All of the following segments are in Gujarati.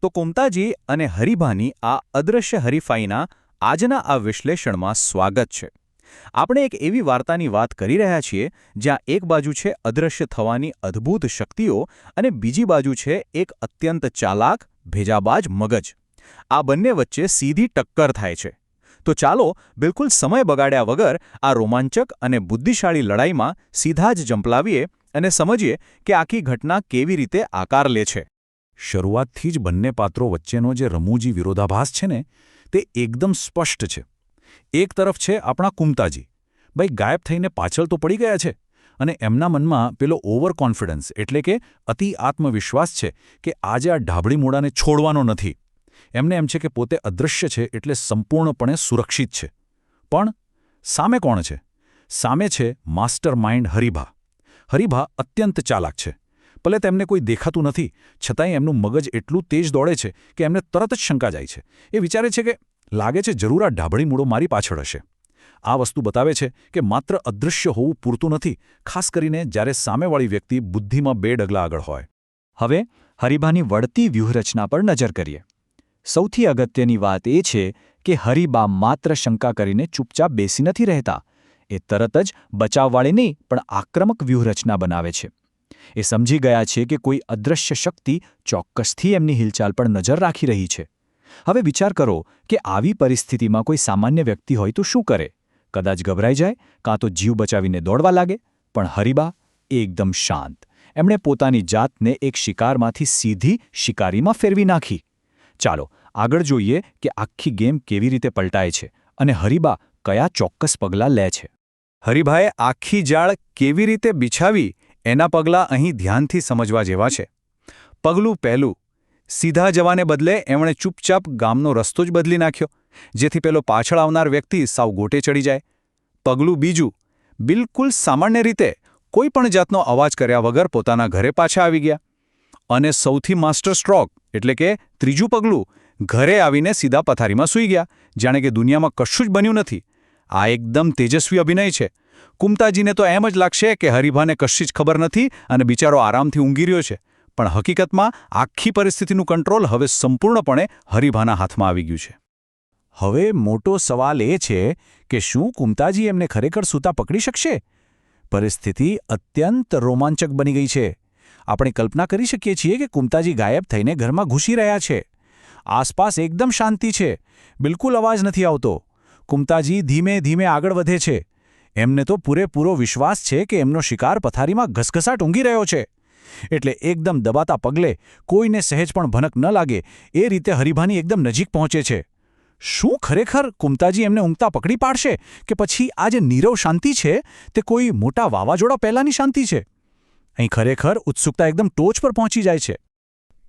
તો કુમતાજી અને હરિભાની આ અદૃશ્ય હરીફાઈના આજના આ વિશ્લેષણમાં સ્વાગત છે. આપણે એક એવી વાર્તાની વાત કરી રહ્યા છીએ જ્યાં એક બાજુ છે અદૃશ્ય થવાની અદ્ભુત શક્તિઓ અને બીજી બાજુ છે એક અત્યંત ચાલાક, ભેજાબાજ મગજ. આ બંને વચ્ચે સીધી ટક્કર થાય છે. તો ચાલો બિલકુલ સમય બગાડ્યા વગર આ રોમાંચક અને બુદ્ધિશાળી લડાઈમાં સીધા જ ઝંપલાવીએ અને સમજીએ કે આખી ઘટના કેવી રીતે આકાર લે છે. શરૂઆતથી જ બંને પાત્રો વચ્ચેનો જે રમૂજી વિરોધાભાસ છે ને તે એકદમ સ્પષ્ટ છે. એક તરફ છે આપણા કુમતાજી, ભાઈ ગાયબ થઈને પાછળ તો પડી ગયા છે અને એમના મનમાં પેલો ઓવર કોન્ફિડન્સ એટલે કે અતિ આત્મવિશ્વાસ છે કે આજે આ ઢાબળી મૂળાને છોડવાનો નથી. એમને એમ છે કે પોતે અદૃશ્ય છે એટલે સંપૂર્ણપણે સુરક્ષિત છે. પણ સામે કોણ છે? સામે છે માસ્ટર માઇન્ડ હરિભા. હરિભા અત્યંત ચાલાક છે. ભલે તેમને કોઈ દેખાતું નથી, છતાંય એમનું મગજ એટલું તેજ દોડે છે કે એમને તરત જ શંકા જાય છે. એ વિચારે છે કે લાગે છે જરૂર આ ઢાબળી મૂળો મારી પાછળ હશે. આ વસ્તુ બતાવે છે કે માત્ર અદૃશ્ય હોવું પૂરતું નથી, ખાસ કરીને જ્યારે સામેવાળી વ્યક્તિ બુદ્ધિમાં 2 ડગલા આગળ હોય. હવે હરિભાની વળતી વ્યૂહરચના પર નજર કરીએ. સૌથી અગત્યની વાત એ છે કે હરિભા માત્ર શંકા કરીને ચૂપચાપ બેસી નથી રહેતા. એ તરત જ બચાવવાળી નહીં પણ આક્રમક વ્યૂહરચના બનાવે છે. એ સમજી ગયા છે કે કોઈ અદૃશ્ય શક્તિ ચોક્કસથી એમની હિલચાલ પર નજર રાખી રહી છે. હવે વિચાર કરો કે આવી પરિસ્થિતિમાં કોઈ સામાન્ય વ્યક્તિ હોય તો શું કરે? કદાચ ગભરાઈ જાય, કાં તો જીવ બચાવીને દોડવા લાગે. પણ હરિભા એકદમ શાંત. એમણે પોતાની જાતને એક શિકારમાંથી સીધી શિકારીમાં ફેરવી નાખી. ચાલો આગળ જોઈએ કે આખી ગેમ કેવી રીતે પલટાય છે અને હરિભા કયા ચોક્કસ પગલાં લે છે. હરિભાએ આખી જાળ કેવી રીતે બિછાવી એના પગલાં અહીં ધ્યાનથી સમજવા જેવા છે. પગલું પહેલું, સીધા જવાને બદલે એમણે ચૂપચાપ ગામનો રસ્તો જ બદલી નાખ્યો, જેથી પેલો પાછળ આવનાર વ્યક્તિ સાવ ગોટે ચડી જાય. પગલું બીજું, બિલકુલ સામાન્ય રીતે કોઈ પણ જાતનો અવાજ કર્યા વગર પોતાના ઘરે પાછા આવી ગયા. અને સૌથી માસ્ટર સ્ટ્રોક એટલે કે ત્રીજું પગલું, ઘરે આવીને સીધા પથારીમાં સૂઈ ગયા, જાણે કે દુનિયામાં કશું જ બન્યું નથી. આ એકદમ તેજસ્વી અભિનય છે. કુમતાજીને તો એમ જ લાગશે કે હરિભાને કશી જ ખબર નથી અને બિચારો આરામથી ઊંઘી રહ્યો છે. પણ હકીકતમાં આખી પરિસ્થિતિનું કંટ્રોલ હવે સંપૂર્ણપણે હરિભાના હાથમાં આવી ગયું છે. હવે મોટો સવાલ એ છે કે શું કુમતાજી એમને ખરેખર સૂતા પકડી શકશે? પરિસ્થિતિ અત્યંત રોમાંચક બની ગઈ છે. આપણે કલ્પના કરી શકીએ છીએ કે કુમતાજી ગાયબ થઈને ઘરમાં ઘૂસી રહ્યા છે. આસપાસ એકદમ શાંતિ છે, બિલકુલ અવાજ નથી આવતો. કુમતાજી ધીમે ધીમે આગળ વધે છે. એમને તો પૂરેપૂરો વિશ્વાસ છે કે એમનો શિકાર પથારીમાં ઘસઘસાટ ઊંઘી રહ્યો છે. એટલે એકદમ દબાતા પગલે, કોઈને સહેજ પણ ભનક ન લાગે એ રીતે હરિભાની એકદમ નજીક પહોંચે છે. શું ખરેખર કુમતાજી એમને ઊંઘતા પકડી પાડશે કે પછી આ જે નીરવ શાંતિ છે તે કોઈ મોટા વાવાઝોડા પહેલાંની શાંતિ છે? અહીં ખરેખર ઉત્સુકતા એકદમ ટોચ પર પહોંચી જાય છે.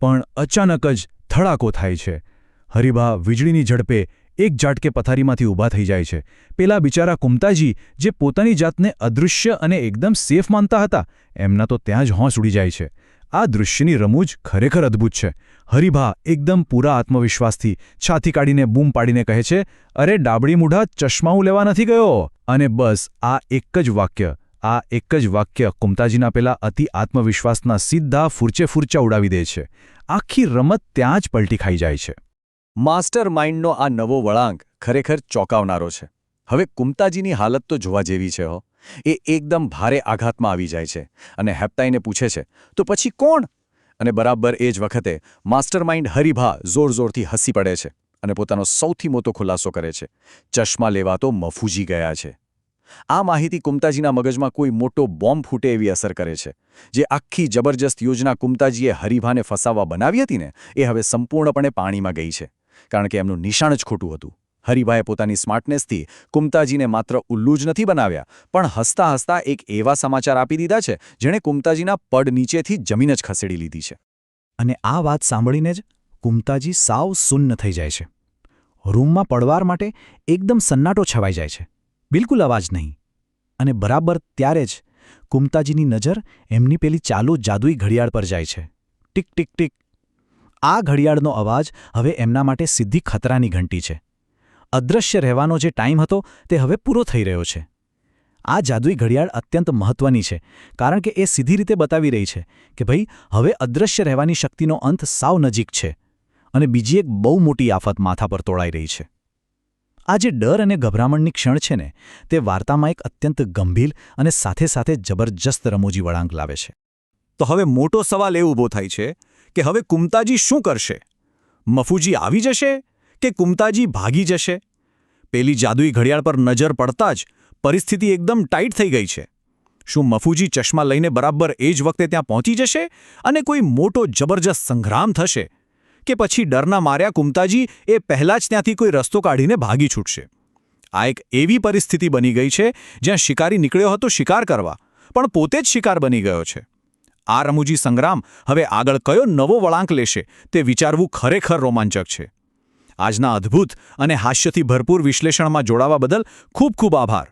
પણ અચાનક જ ધડાકો થાય છે. હરિભા વીજળીની ઝડપે એક ઝાટકે પથારીમાંથી ઊભા થઈ જાય છે. પેલા બિચારા કુમતાજી જે પોતાની જાતને અદૃશ્ય અને એકદમ સેફ માનતા હતા, એમના તો ત્યાં જ હોંશ ઉડી જાય છે. આ દૃશ્યની રમૂજ ખરેખર અદ્ભુત છે. હરિભા એકદમ પૂરા આત્મવિશ્વાસથી છાતી કાઢીને બૂમ પાડીને કહે છે, અરે ડાબડી મૂઢા, ચશ્માઓ લેવા નથી ગયો. અને બસ આ એક જ વાક્ય કુમતાજીના પેલા અતિ આત્મવિશ્વાસના સીધા ફૂરચે ઉડાવી દે છે. આખી રમત ત્યાં જ પલટી ખાઈ જાય છે. માસ્ટર માઇન્ડનો આ નવો વળાંક ખરેખર ચોંકાવનારો છે. હવે કુમતાજીની હાલત તો જોવા જેવી છે. એ એકદમ ભારે આઘાતમાં આવી જાય છે અને હેપ્તાઈને પૂછે છે, તો પછી કોણ? અને બરાબર એ જ વખતે માસ્ટર માઇન્ડ હરિભા જોરથી હસી પડે છે અને પોતાનો સૌથી મોટો ખુલાસો કરે છે. ચશ્મા લેવા તો મફૂજી ગયા છે. આ માહિતી કુમતાજીના મગજમાં કોઈ મોટો બોમ્બ ફૂટે એવી અસર કરે છે. જે આખી જબરજસ્ત યોજના કુમતાજીએ હરિભાને ફસાવવા બનાવી હતી ને, એ હવે સંપૂર્ણપણે પાણીમાં ગઈ છે. કારણ કે એમનું નિશાન જ ખોટું હતું. હરિભાએ પોતાની સ્માર્ટનેસથી કુમતાજીને માત્ર ઉલ્લુ જ નથી બનાવ્યા, પણ હસતા હસતા એક એવા સમાચાર આપી દીધા છે જેણે કુમતાજીના પડ નીચેથી જમીન જ ખસેડી લીધી છે. અને આ વાત સાંભળીને જ કુમતાજી સાવ સુન્ન થઈ જાય છે. રૂમમાં પડવાર માટે એકદમ સન્નાટો છવાઈ જાય છે. બિલકુલ અવાજ નહીં. અને બરાબર ત્યારે જ કુમતાજીની નજર એમની પેલી ચાલુ જાદુઈ ઘડિયાળ પર જાય છે. Tick tick tick. આ ઘડિયાળનો અવાજ હવે એમના માટે સીધી ખતરાની ઘંટી છે. અદૃશ્ય રહેવાનો જે ટાઈમ હતો તે હવે પૂરો થઈ રહ્યો છે. આ જાદુઈ ઘડિયાળ અત્યંત મહત્વની છે, કારણ કે એ સીધી રીતે બતાવી રહી છે કે ભાઈ હવે અદૃશ્ય રહેવાની શક્તિનો અંત સાવ નજીક છે. અને બીજી એક બહુ મોટી આફત માથા પર તોળાઈ રહી છે. આ જે ડર અને ગભરામણની ક્ષણ છે ને, તે વાર્તામાં એક અત્યંત ગંભીર અને સાથે સાથે જબરજસ્ત રમૂજી વળાંક લાવે છે. તો હવે મોટો સવાલ એ ઊભો થાય છે કે હવે કુંતાજી શું કરશે? મફુજી આવી જશે કે કુંતાજી ભાગી જશે? પેલી જાદુઈ ઘડિયાળ પર નજર પડતા જ પરિસ્થિતિ એકદમ ટાઈટ થઈ ગઈ છે. શું મફુજી ચશ્મા લઈને બરાબર એ જ વખતે ત્યાં પહોંચી જશે અને કોઈ મોટો જબરજસ્ત સંગ્રામ થશે? કે પછી ડરના માર્યા કુંતાજી એ પહેલાં જ ત્યાંથી કોઈ રસ્તો કાઢીને ભાગી છૂટશે? આ એક એવી પરિસ્થિતિ બની ગઈ છે જ્યાં શિકારી નીકળ્યો હતો શિકાર કરવા, પણ પોતે જ શિકાર બની ગયો છે. આ રમૂજી સંગ્રામ હવે આગળ કયો નવો વળાંક લેશે તે વિચારવું ખરેખર રોમાંચક છે. આજના અદ્ભુત અને હાસ્યથી ભરપૂર વિશ્લેષણમાં જોડાવા બદલ ખૂબ ખૂબ આભાર.